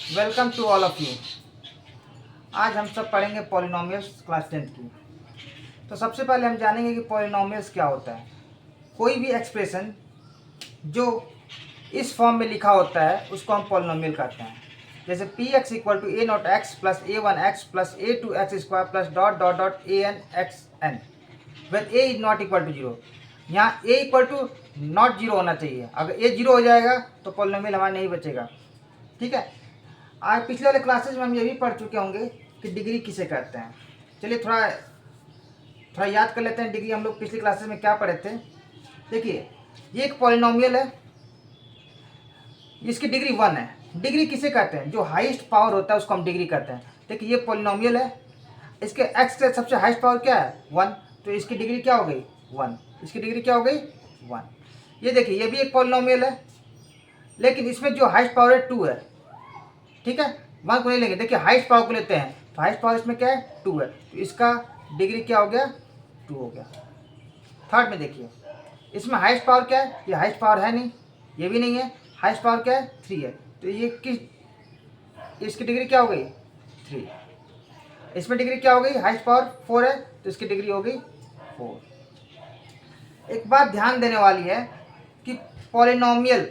Welcome to all of you. आज हम सब पढ़ेंगे पॉलिनोमियल्स क्लास 10 की। तो सबसे पहले हम जानेंगे कि पॉलिनोमियल्स क्या होता है। कोई भी एक्सप्रेशन जो इस फॉर्म में लिखा होता है उसको हम पॉलिनोमियल कहते हैं। जैसे p x equal to a not x plus a one x plus a two x square plus dot dot dot a n x n when a is not equal to zero. यहाँ a equal to not zero होना चाहिए। अगर ए zero हो जाएगा तो polynomial हमारा नहीं बचेगा। ठीक है। आज पिछले वाले क्लासेस में हम ये भी पढ़ चुके होंगे कि डिग्री किसे कहते हैं। चलिए थोड़ा थोड़ा याद कर लेते हैं डिग्री हम लोग पिछली क्लासेस में क्या पढ़े थे। देखिए, ये एक पॉलिनोमियल है, इसकी डिग्री 1 है। डिग्री किसे कहते हैं? जो हाईएस्ट पावर होता है उसको हम डिग्री कहते हैं। देखिए, ये पॉलिनोमियल है, इसके एक्स के सबसे हाईएस्ट पावर क्या है? 1। तो इसकी डिग्री क्या हो गई? 1। इसकी डिग्री क्या हो गई? 1। ये देखिए, ये भी एक पॉलिनोमियल है, लेकिन इसमें जो हाईएस्ट पावर है 2 है। ठीक है, 1 को नहीं लेंगे। देखिए, हाईएस्ट पावर को लेते हैं तो हाईएस्ट पावर इसमें क्या है? 2 है। तो इसका डिग्री क्या हो गया? 2 हो गया। थर्ड में देखिए, इसमें हाईएस्ट पावर क्या है? ये हाईएस्ट पावर है नहीं, ये भी नहीं है। हाईएस्ट पावर क्या है? 3 है। तो ये इसकी डिग्री क्या हो गई? 3। इसमें डिग्री क्या हो गई? हाईएस्ट पावर 4 है, तो इसकी डिग्री हो गई 4। एक बात ध्यान देने वाली है कि पॉलिनोमियल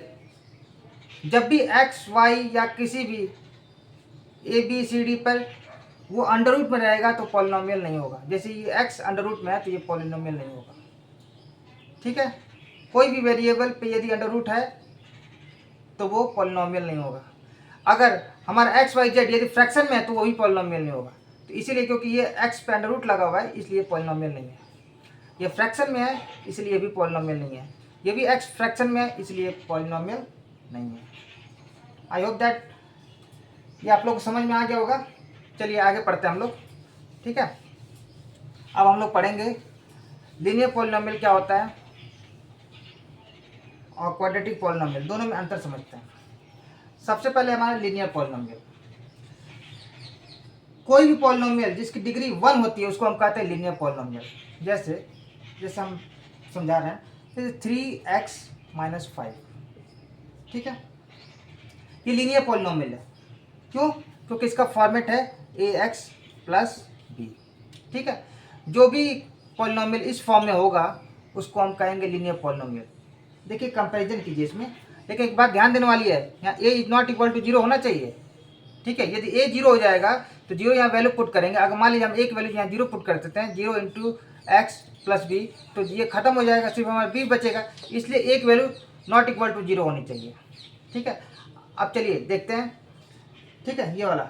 जब भी एक्स वाई या किसी भी ए बी सी डी पर वो अंडर रूट में रहेगा तो पॉलिनोमियल नहीं होगा। जैसे ये एक्स अंडर रूट में है तो ये पॉलिनोमियल नहीं होगा। ठीक है, कोई भी वेरिएबल पे यदि अंडर रूट है तो वो पॉलिनोमियल नहीं होगा। अगर हमारा एक्स वाई जेड यदि फ्रैक्शन में है तो वो भी पॉलिनोमियल नहीं होगा। तो इसीलिए, क्योंकि ये एक्स पे अंडर रूट लगा हुआ है इसलिए पॉलिनोमियल नहीं है। ये फ्रैक्शन में है इसलिए भी पॉलिनोमियल नहीं है। ये भी एक्स फ्रैक्शन में है इसलिए पॉलिनोमियल नहीं है। आई होप दैट ये आप लोग को समझ में आ गया होगा। चलिए आगे पढ़ते हैं हम लोग। ठीक है, अब हम लोग पढ़ेंगे लीनियर पॉलिनोमियल क्या होता है और क्वाड्रेटिक पॉलिनोमियल, दोनों में अंतर समझते हैं। सबसे पहले हमारा लीनियर पॉलिनोमियल। कोई भी पॉलिनोमियल जिसकी डिग्री 1 होती है उसको हम कहते हैं लीनियर पॉलिनोमियल। जैसे जैसे हम समझा रहे हैं, जैसे 3x-5। ठीक है, ये लीनियर पॉलिनोमियल है। क्यों? क्योंकि इसका फॉर्मेट है ax प्लस बी। ठीक है, जो भी पॉलिनोमियल इस फॉर्म में होगा उसको हम कहेंगे लीनियर पॉलिनोमियल। देखिए, कंपैरिजन कीजिए इसमें। लेकिन एक बात ध्यान देने वाली है, यहाँ a is not equal to 0 होना चाहिए। ठीक है, यदि a 0 हो जाएगा तो 0 यहाँ वैल्यू पुट करेंगे। अगर मान लीजिए हम एक वैल्यू यहाँ 0 पुट कर देते हैं, 0 इंटू एक्स प्लस बी, तो ये खत्म हो जाएगा, सिर्फ हमारा b बचेगा। इसलिए एक वैल्यू नॉट इक्वल टू 0 होनी चाहिए। ठीक है, अब चलिए देखते हैं। ठीक है, ये वाला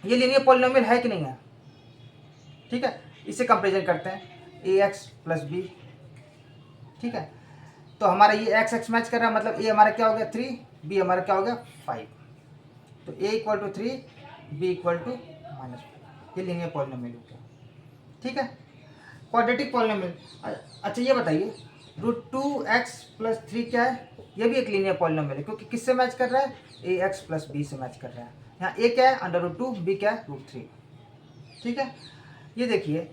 ये लीनियर पॉलिनोमियल है कि नहीं है? ठीक है, इससे कंपेरिजन करते हैं ax प्लस बी। ठीक है, तो हमारा ये एक्स एक्स मैच कर रहा है, मतलब a हमारा क्या हो गया? 3, b हमारा क्या हो गया? 5। तो a equal to 3, b equal to -5। ये लीनियर पॉलिनोमियल हो गया। ठीक है, क्वाड्रेटिक पॉलिनोमियल। अच्छा ये बताइए, √2x प्लस 3 क्या है? ये भी एक लीनियर पॉलिनोमियल है, क्योंकि किससे मैच कर रहा है? ax प्लस b से मैच कर रहा है। यहाँ a क्या है? √2, b क्या है? √3। ठीक है, ये देखिए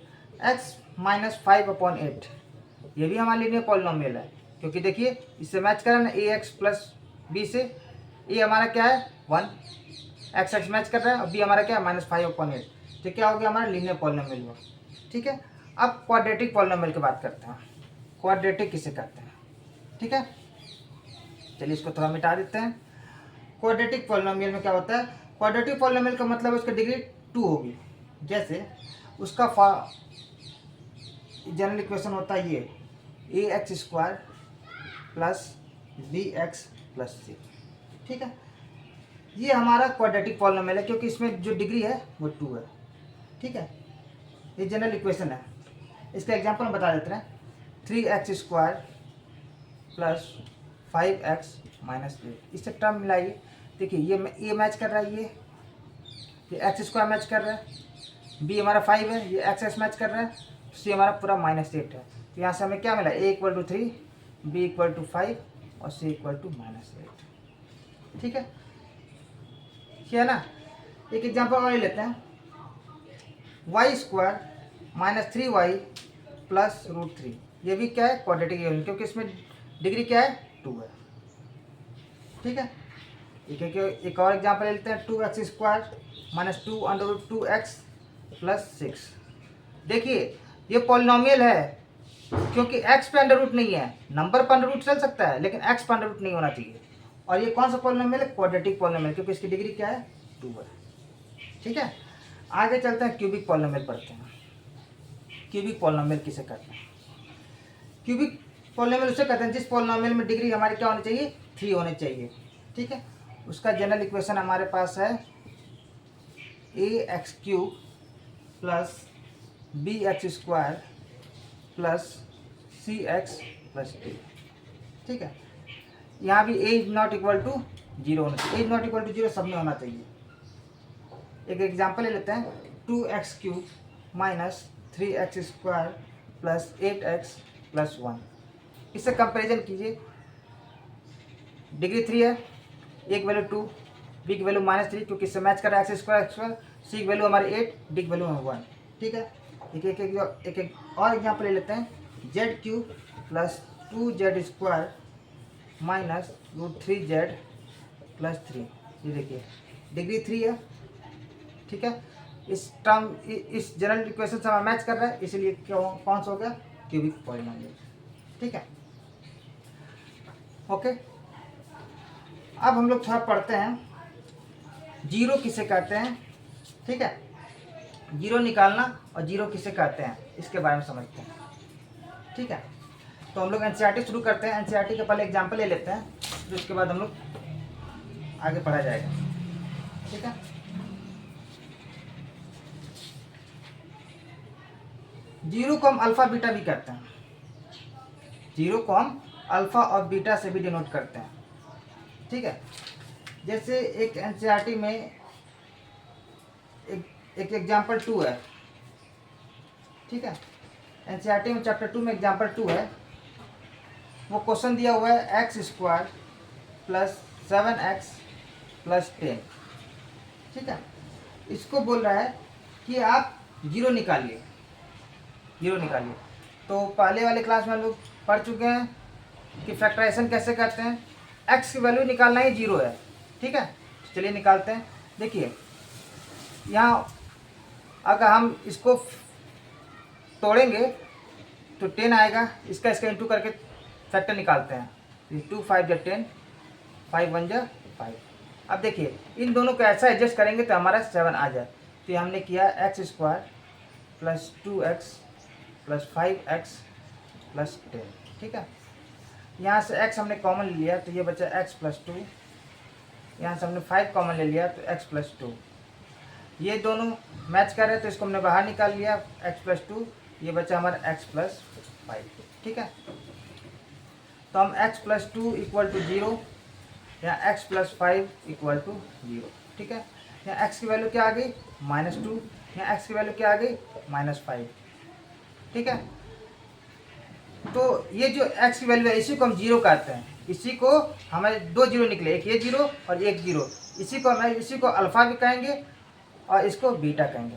x -5/8, ये भी हमारा लीनियर पॉलिनोमियल है, क्योंकि देखिए इससे मैच कर रहा है ना ax प्लस b से। a हमारा क्या है? 1, एक्स एक्स मैच कर रहा है, और b हमारा क्या है? -5/8। तो क्या हो गया? हमारा लीनियर पॉलिनोमियल हुआ। ठीक है, अब क्वाड्रेटिक पॉलिनोमियल की बात करते हैं। क्वाड्रेटिक किसे कहते हैं? ठीक है, चलिए इसको थोड़ा मिटा देते हैं। क्वाड्रेटिक पॉलिनोमियल में क्या होता है? क्वाड्रेटिक पॉलिनोमियल का मतलब उसका डिग्री 2 होगी। जैसे उसका जनरल इक्वेशन होता है ये ax² plus bx plus c। ठीक है, ये हमारा क्वाड्रेटिक पॉलिनोमियल है, क्योंकि इसमें जो डिग्री है वो 2 है। ठीक है, ये जनरल इक्वेशन है। इसका एग्जांपल हम बता देते हैं। 3x² प्लस 5x माइनस 8, इससे टर्म मिलाइए। देखिए, ये मैच कर रहा है, ये x² मैच कर रहा है, b हमारा 5 है, ये x मैच कर रहा है, c हमारा पूरा -8 है। तो यहाँ से हमें क्या मिला? a equal to 3, b equal to 5 और c इक्वल टू -8। ठीक है, ये है ना। एक एग्जांपल और लेते हैं। y² -3y प्लस √3, ये भी क्या है? क्वाड्रेटिक यूनियन, क्योंकि इसमें डिग्री क्या है? 2 है। ठीक है, एक और एग्जाम्पल ले लेते हैं, 2x² माइनस 2√2x प्लस 6। देखिए ये पॉलिनोमियल है क्योंकि x पे अंडर रूट नहीं है, नंबर पर अंडर रूट चल सकता है लेकिन x पे अंडर रूट नहीं होना चाहिए। और ये कौन सा पॉलिनोमियल है? क्वाड्रेटिक पॉलिनोमियल, क्योंकि इसकी डिग्री क्या है? 2 है। ठीक है, आगे चलते हैं, क्यूबिक पॉलिनोमियल पढ़ते हैं। क्यूबिक पॉलिनोमियल किसे कहते हैं? क्यूबिक पॉलिनोमियल उसे कहते हैं जिस पॉलिनोमियल में डिग्री हमारी क्या होनी चाहिए? 3 होनी चाहिए। ठीक है, उसका जनरल इक्वेशन हमारे पास है ax³ plus bx² plus cx plus d। ठीक है, यहाँ भी a is not equal to 0 होना चाहिए। a is not equal to 0 सब में होना चाहिए। एक एग्जाम्पल ले लेते हैं, 2x³ minus 3x² plus 8x plus 1। इससे कंपेरिजन कीजिए, डिग्री 3 है, a की वैल्यू 2, b की वैल्यू -3 क्योंकि इससे मैच कर रहा है x², c की वैल्यू हमारी 8, d की वैल्यू है 1। ठीक है, एक और एग्जाम्पल ले लेते हैं, z³ plus 2z² minus √3z plus 3। ये देखिए डिग्री 3 है। ठीक है, इस जनरल इक्वेशन से हमें मैच कर रहा है, इसलिए कौन सा हो गया? Cubic polynomial. ठीक है, ओके। अब हम लोग थोड़ा पढ़ते हैं, जीरो किसे कहते हैं। ठीक है, जीरो निकालना और जीरो किसे कहते हैं इसके बारे में समझते हैं। ठीक है, तो हम लोग एनसीईआरटी शुरू करते हैं। एनसीईआरटी का पहले एग्जाम्पल ले लेते हैं, फिर उसके बाद हम लोग आगे पढ़ा जाएगा। ठीक है, जीरो को हम अल्फा बीटा भी कहते हैं। जीरो को हम अल्फा और बीटा से भी डिनोट करते हैं। ठीक है, जैसे एक एनसीईआरटी में एक एग्जाम्पल 2 है। ठीक है, एनसीईआरटी में चैप्टर 2 में एग्जाम्पल 2 है। वो क्वेश्चन दिया हुआ है x² प्लस 7x प्लस 10। ठीक है, इसको बोल रहा है कि आप जीरो निकालिए, जीरो निकालिए। तो पहले वाले क्लास में हम लोग पढ़ चुके हैं कि फैक्टराइजेशन कैसे करते हैं। x की वैल्यू निकालना ही जीरो है। ठीक है, चलिए निकालते हैं। देखिए यहाँ अगर हम इसको तोड़ेंगे तो 10 आएगा, इसका इंटू करके फैक्टर निकालते हैं। 2 5 10, 5 1 5। अब देखिए इन दोनों को ऐसा एडजस्ट करेंगे तो हमारा 7 आ जाए। तो ये हमने किया x² plus 2x plus 5x plus 10। ठीक है, यहाँ से x हमने कॉमन ले लिया तो ये बचा x प्लस 2। यहाँ से हमने 5 कॉमन ले लिया तो x प्लस 2। ये दोनों मैच कर रहे हैं तो इसको हमने बाहर निकाल लिया, x प्लस 2, ये बचा हमारा x प्लस 5। ठीक है, तो हम x प्लस 2 इक्वल टू 0, यहाँ x प्लस 5 इक्वल टू 0। ठीक है, यहाँ x की वैल्यू क्या आ गई? -2, यहाँ x की वैल्यू क्या आ गई? -5। ठीक है, तो ये जो x की वैल्यू है इसी को हम जीरो कहते हैं। इसी को हमारे 2 जीरो निकले, एक ये जीरो और एक जीरो। इसी को अल्फ़ा भी कहेंगे और इसको बीटा कहेंगे।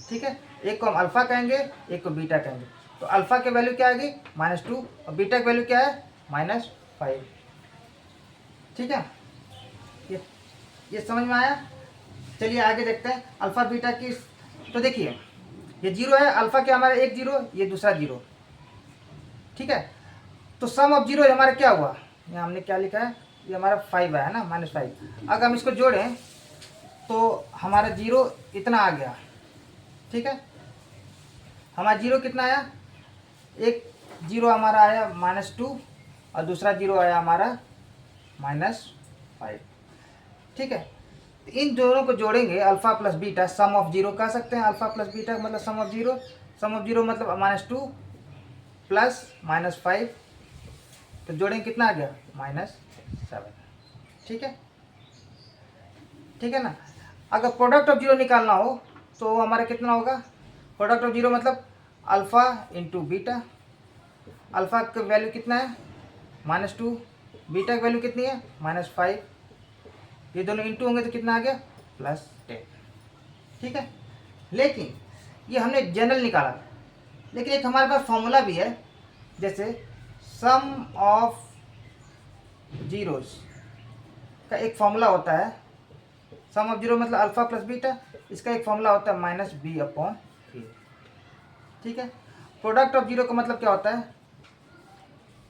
ठीक है, एक को हम अल्फ़ा कहेंगे, एक को बीटा कहेंगे। तो अल्फ़ा की वैल्यू क्या आ गई? -2 और बीटा की वैल्यू क्या है? -5। ठीक है, ये समझ में आया? चलिए आगे देखते हैं अल्फ़ा बीटा की। तो देखिए ये जीरो है, अल्फ़ा के हमारे एक जीरो, ये दूसरा जीरो। ठीक है, तो सम ऑफ जीरो हमारा क्या हुआ? यहाँ हमने क्या लिखा है? ये हमारा 5 है ना, -5। अगर हम इसको जोड़ें तो हमारा जीरो इतना आ गया। ठीक है, हमारा जीरो कितना आया? एक जीरो हमारा आया -2 और दूसरा जीरो आया हमारा -5। ठीक है, इन दोनों को जोड़ेंगे alpha plus beta, sum of zero कह सकते हैं। अल्फ़ा प्लस बीटा मतलब sum of zero, sum of zero मतलब -2 प्लस -5, तो जोड़ेंगे कितना आ गया? -7। ठीक है, ठीक है ना। अगर प्रोडक्ट ऑफ जीरो निकालना हो तो हमारा कितना होगा? प्रोडक्ट ऑफ जीरो मतलब अल्फ़ा इंटू बीटा। अल्फ़ा का वैल्यू कितना है? -2, बीटा की वैल्यू कितनी है? -5। ये दोनों इंटू होंगे तो कितना आ गया? +10। ठीक है, लेकिन ये हमने जनरल निकाला, लेकिन एक हमारे पास फॉर्मूला भी है, जैसे सम ऑफ जीरोस का एक फॉर्मूला होता है, सम ऑफ जीरो मतलब अल्फा प्लस बीटा, इसका एक फॉर्मूला होता है माइनस बी अपॉन ए। ठीक है, प्रोडक्ट ऑफ जीरो का मतलब क्या होता है,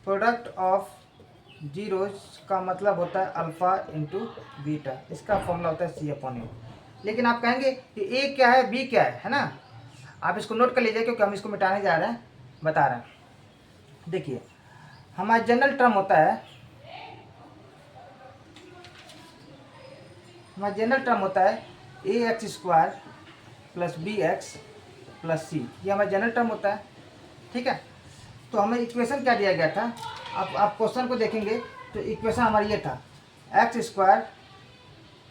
प्रोडक्ट ऑफ जीरोज का मतलब होता है अल्फा इंटू बीटा, इसका फॉर्मूला होता है सी अपॉन ए। लेकिन आप कहेंगे कि ए क्या है बी क्या है ना, आप इसको नोट कर लीजिए क्योंकि हम इसको मिटाने जा रहे हैं, बता रहे हैं। देखिए हमारा जनरल टर्म होता है, हमारा जनरल टर्म होता है a x square plus b x plus c, ये हमारा जनरल टर्म होता है। ठीक है, तो हमें इक्वेशन क्या दिया गया था, आप क्वेश्चन को देखेंगे तो इक्वेशन हमारा ये था x square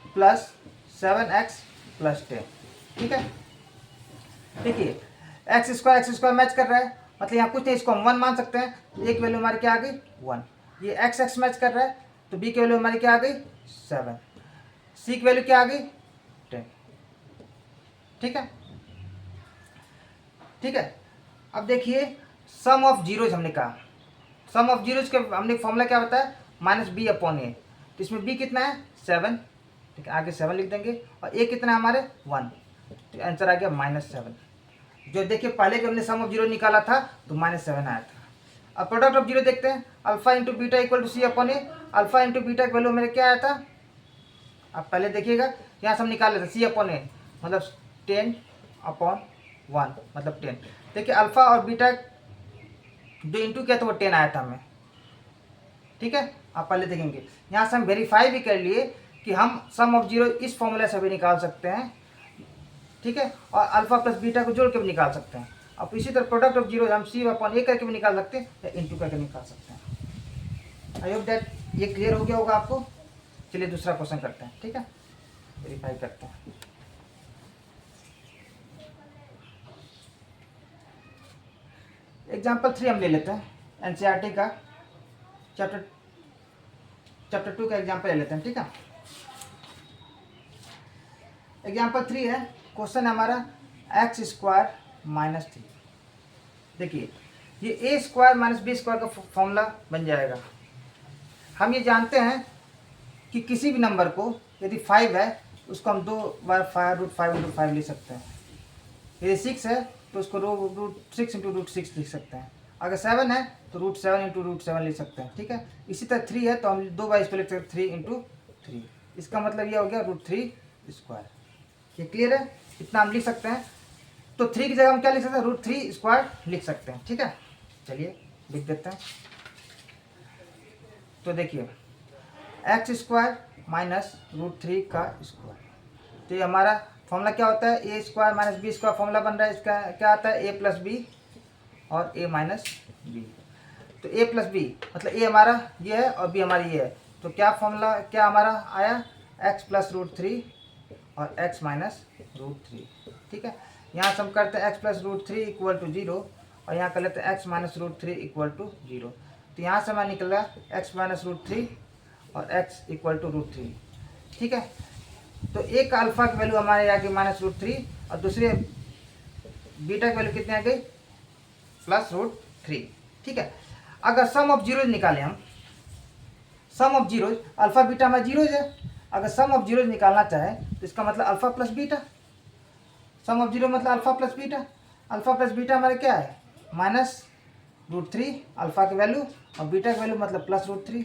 plus 7x plus 10। ठीक है, देखिए एक्स स्क्वायर मैच कर रहा है, मतलब यहाँ कुछ नहीं, इसको हम 1 मान सकते हैं, तो एक वैल्यू हमारी क्या आ गई 1। ये एक्स मैच कर रहा है, तो बी की वैल्यू हमारी क्या आ गई 7, सी की वैल्यू क्या आ गई 10। ठीक है, ठीक है, अब देखिए सम ऑफ जीरोज हमने कहा, सम ऑफ जीरोज के हमने फॉर्मूला क्या होता है माइनस बी अपॉन ए, तो इसमें बी कितना है 7, ठीक है, आगे 7 लिख देंगे, और ए कितना है हमारे 1, तो आंसर आ गया -7। जो देखिए पहले जब हमने सम ऑफ जीरो निकाला था तो -7 आया था। अब प्रोडक्ट ऑफ जीरो देखते हैं, alpha into beta equal to c upon a, alpha into beta की वैल्यू मेरे क्या आया था, आप पहले देखिएगा यहाँ से हम निकाल लेते सी अपॉन ए मतलब 10 अपॉन 1 मतलब 10। देखिए अल्फा और बीटा जो इंटू किया तो वो 10 आया था हमें। ठीक है, आप पहले देखेंगे, यहाँ से हम वेरीफाई भी कर लिए कि हम सम ऑफ जीरो इस फॉर्मूला से भी निकाल सकते हैं। ठीक है, और अल्फा प्लस बीटा को जोड़ के भी निकाल सकते हैं। अब इसी तरह प्रोडक्ट ऑफ जीरो हम सी अपॉन ए करके भी निकाल सकते हैं या इंटू करके निकाल सकते हैं। आई होप दैट ये क्लियर हो गया होगा आपको। चलिए दूसरा क्वेश्चन करते हैं। ठीक है, वेरीफाई करते हैं। एग्जाम्पल 3 हम ले लेते हैं, एनसीईआरटी का चैप्टर 2 का एग्जाम्पल ले लेते हैं। ठीक है, एग्जाम्पल 3 है, क्वेश्चन है हमारा एक्स स्क्वायर माइनस 3। देखिए ये ए स्क्वायर माइनस बी स्क्वायर का फॉर्मूला बन जाएगा। हम ये जानते हैं कि किसी भी नंबर को यदि 5 है उसको हम 2 बार √5 × 5 लिख सकते हैं, यदि 6 है तो उसको √6 × √6 लिख सकते हैं, अगर 7 है तो √7 × √7 लिख सकते हैं। ठीक है, इसी तरह 3 है तो हम 2 बार इस पर लिख सकते हैं 3 × 3, इसका मतलब यह हो गया √3 स्क्वायर। ये क्लियर है, इतना हम लिख सकते हैं। तो 3 की जगह हम क्या लिख सकते हैं √3 स्क्वायर लिख सकते हैं। ठीक है, चलिए लिख देते हैं। तो देखिए एक्स स्क्वायर माइनस √3 का स्क्वायर, तो ये हमारा फॉर्मूला क्या होता है a square minus b square formula बन रहा है। इसका क्या आता है a प्लस बी और a माइनस बी। तो a प्लस बी मतलब a हमारा ये है और b हमारी ये है, तो क्या फॉर्मूला क्या हमारा आया x प्लस √3 और x माइनस √3। ठीक है, यहाँ से हम करते हैं x प्लस √3 इक्वल टू 0 और यहाँ कर लेते हैं x माइनस √3 इक्वल टू 0। तो यहाँ से हमारा निकल रहा x माइनस √3 और x इक्वल टू √3। ठीक है, तो एक अल्फा की वैल्यू हमारे आ गई -√3 और दूसरे बीटा की वैल्यू कितनी आ गई +√3। ठीक है, अगर सम ऑफ जीरोज निकालें हम, सम ऑफ जीरोज अल्फा बीटा हमारा जीरोज है, अगर सम ऑफ जीरोज निकालना चाहे तो इसका मतलब alpha plus beta, sum of zero मतलब alpha plus beta. Alpha plus beta हमारे क्या है -√3 अल्फा की वैल्यू और बीटा की वैल्यू मतलब +√3,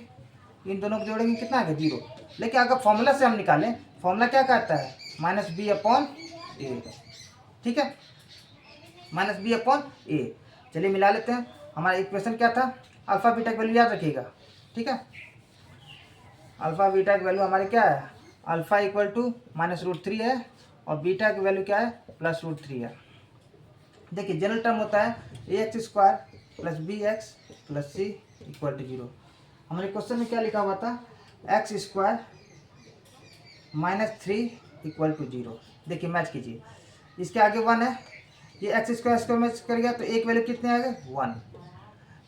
इन दोनों को जोड़ेंगे कितना आ गया 0। लेकिन अगर फॉर्मूला से हम निकालें, फॉर्मूला क्या कहता है -b/a। ठीक है, -b/a। चलिए मिला लेते हैं, हमारा इक्वेशन क्या था, अल्फा बीटा की वैल्यू याद रखिएगा। ठीक है, अल्फा बीटा की वैल्यू हमारी क्या है, अल्फा इक्वल टू -√3 है और बीटा की वैल्यू क्या है +√3 है। देखिए जनरल टर्म होता है ax² plus bx plus c equal to 0। हमारे क्वेश्चन में क्या लिखा हुआ था x² -3 इक्वल टू 0। देखिए मैच कीजिए, इसके आगे 1 है, ये x² मैच कर गया तो एक वैल्यू कितने आ गए 1।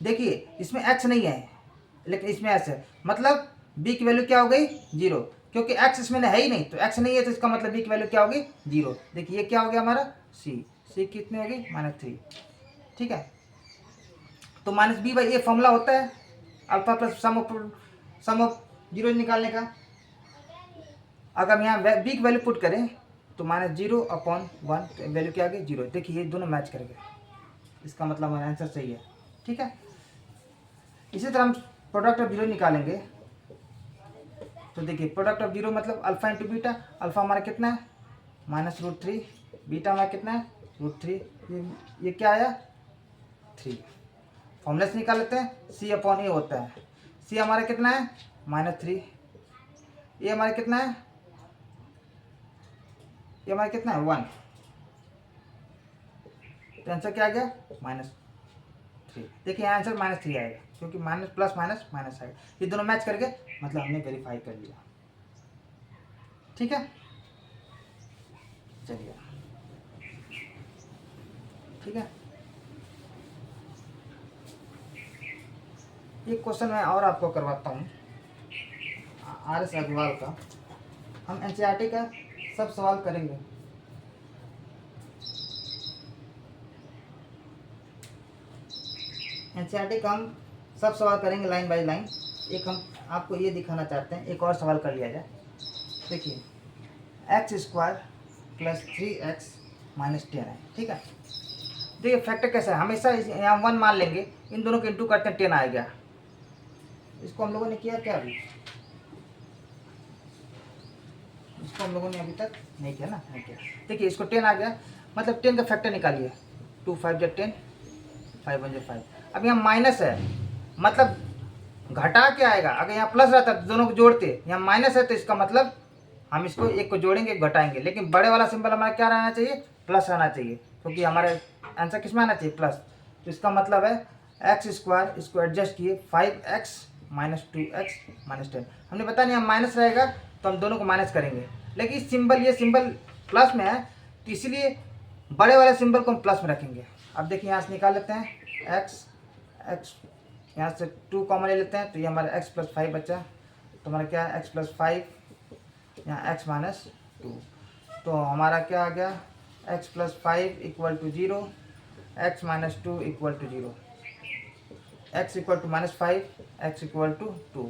देखिए इसमें x नहीं है लेकिन इसमें s है, मतलब b की वैल्यू क्या हो गई 0, क्योंकि x इसमें है ही नहीं, तो x नहीं है तो इसका मतलब b की वैल्यू क्या होगी 0। देखिए ये क्या हो गया हमारा c कितनी होगी -3। ठीक है, तो -b/a फॉर्मूला होता है alpha plus sum of zero निकालने का। अगर हम यहाँ बी की वैल्यू पुट करें तो -0/1 वैल्यू क्या आ गई 0। देखिए ये दोनों मैच कर गए, इसका मतलब हमारा आंसर सही है। ठीक है, इसी तरह हम प्रोडक्ट ऑफ जीरो निकालेंगे। तो देखिए प्रोडक्ट ऑफ जीरो मतलब अल्फा इंटू बीटा। अल्फा हमारा कितना है -√3, बीटा हमारा कितना है √3। ये क्या आया 3। फॉर्मूला से निकाल लेते हैं, C/A होता है। C हमारा कितना है -3, ये हमारा कितना है, ये हमारा कितना है 1। तो आंसर क्या आ गया -3। देखिए आंसर -3 आएगा क्योंकि माइनस प्लस माइनस माइनस आएगा। ये दोनों मैच करके मतलब हमने वेरीफाई कर लिया। ठीक है, चलिए ठीक है। एक क्वेश्चन मैं और आपको करवाता हूँ RS अग्रवाल का। हम NCERT का सब सवाल करेंगे। NCERT का हम सब सवाल करेंगे लाइन बाय लाइन। एक हम आपको ये दिखाना चाहते हैं, एक और सवाल कर लिया जाए। देखिए x² + 3x - 10 है। ठीक है, देखिए फैक्टर कैसा है, हमेशा यहाँ 1 मान लेंगे, इन दोनों को इंटू करते हैं 10 आ गया। इसको हम लोगों ने किया क्या अभी, इसको हम लोगों ने अभी तक नहीं किया ना, नहीं किया। देखिए इसको 10 आ गया, मतलब 10 का फैक्टर निकालिए। 2 5 × 10, 5 1 × 5। अब यहाँ माइनस है मतलब घटा के आएगा। अगर यहाँ प्लस रहता तो दोनों को जोड़ते, यहाँ माइनस है तो इसका मतलब हम इसको एक को जोड़ेंगे एक घटाएंगे। लेकिन बड़े वाला सिंबल हमारा क्या रहना चाहिए, प्लस रहना चाहिए, क्योंकि हमारा आंसर किस में आना चाहिए प्लस। तो इसका मतलब है x² इसको एडजस्ट किए 5x - 2x - 10। हमने पता नहीं हम माइनस रहेगा तो हम दोनों को माइनस करेंगे, लेकिन इस सिंबल ये सिंबल प्लस में है तो इसलिए बड़े वाले सिंबल को हम प्लस में रखेंगे। अब देखिए यहाँ से निकाल लेते हैं x यहाँ से 2 कॉमन ले लेते हैं तो ये हमारा x + 5 बचा। तो हमारा क्या है x + 5 यहाँ x - 2। तो हमारा क्या आ गया x + 5 = 0, x - 2 = 0, x = -5, x = 2।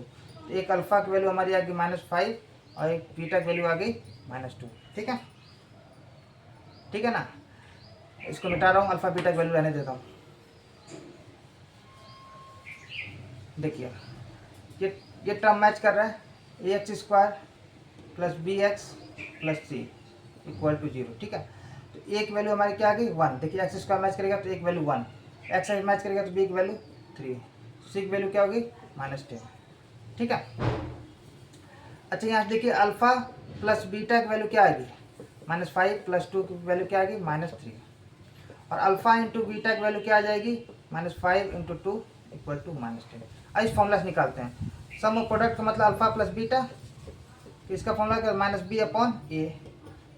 एक अल्फ़ा की वैल्यू हमारी आ गई -5 और एक बीटा की वैल्यू आ गई -2। ठीक है, ठीक है ना। इसको मिटा रहा हूँ, अल्फ़ा बीटा की वैल्यू रहने देता हूँ। देखिए ये टर्म मैच कर रहा है ax² + bx + c = 0। ठीक है, तो एक वैल्यू हमारी क्या आ गई 1। देखिए x² मैच करेगा तो एक वैल्यू 1, x मैच करेगा तो b की वैल्यू 3, c की वैल्यू क्या होगी -10। ठीक है, अच्छा यहाँ देखिए अल्फ़ा + बीटा की वैल्यू क्या आएगी -5 + 2 की वैल्यू क्या आएगी -3, और अल्फ़ा × बीटा की वैल्यू क्या आ जाएगी -5 × 2 = -10। अब इस फॉर्मूला से निकालते हैं सम ऑफ प्रोडक्ट का मतलब अल्फ़ा + बीटा। तो इसका फॉर्मूला क्या -b/a।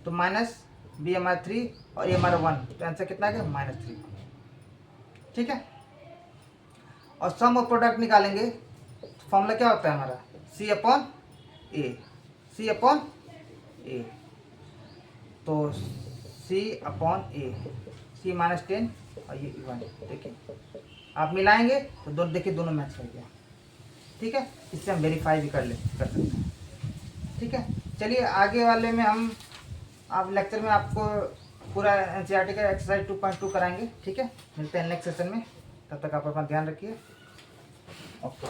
तो -b हमारा 3 और a हमारा 1, तो आंसर कितना आ गया -3। ठीक है, और सम ऑफ प्रोडक्ट निकालेंगे तो फॉर्मूला क्या होता है हमारा C/A, C/A। तो C/A, C -10 और ये 1। देखिए आप मिलाएंगे तो दोनों देखिए दोनों मैच कर गया। ठीक है, इससे हम वेरीफाई भी कर सकते हैं। ठीक है, चलिए आगे वाले में हम आप लेक्चर में आपको पूरा NCERT का एक्सरसाइज 2.2 कराएंगे। ठीक है, मिलते हैं नेक्स्ट सेशन में, तब तक आप अपना ध्यान रखिए। ओके।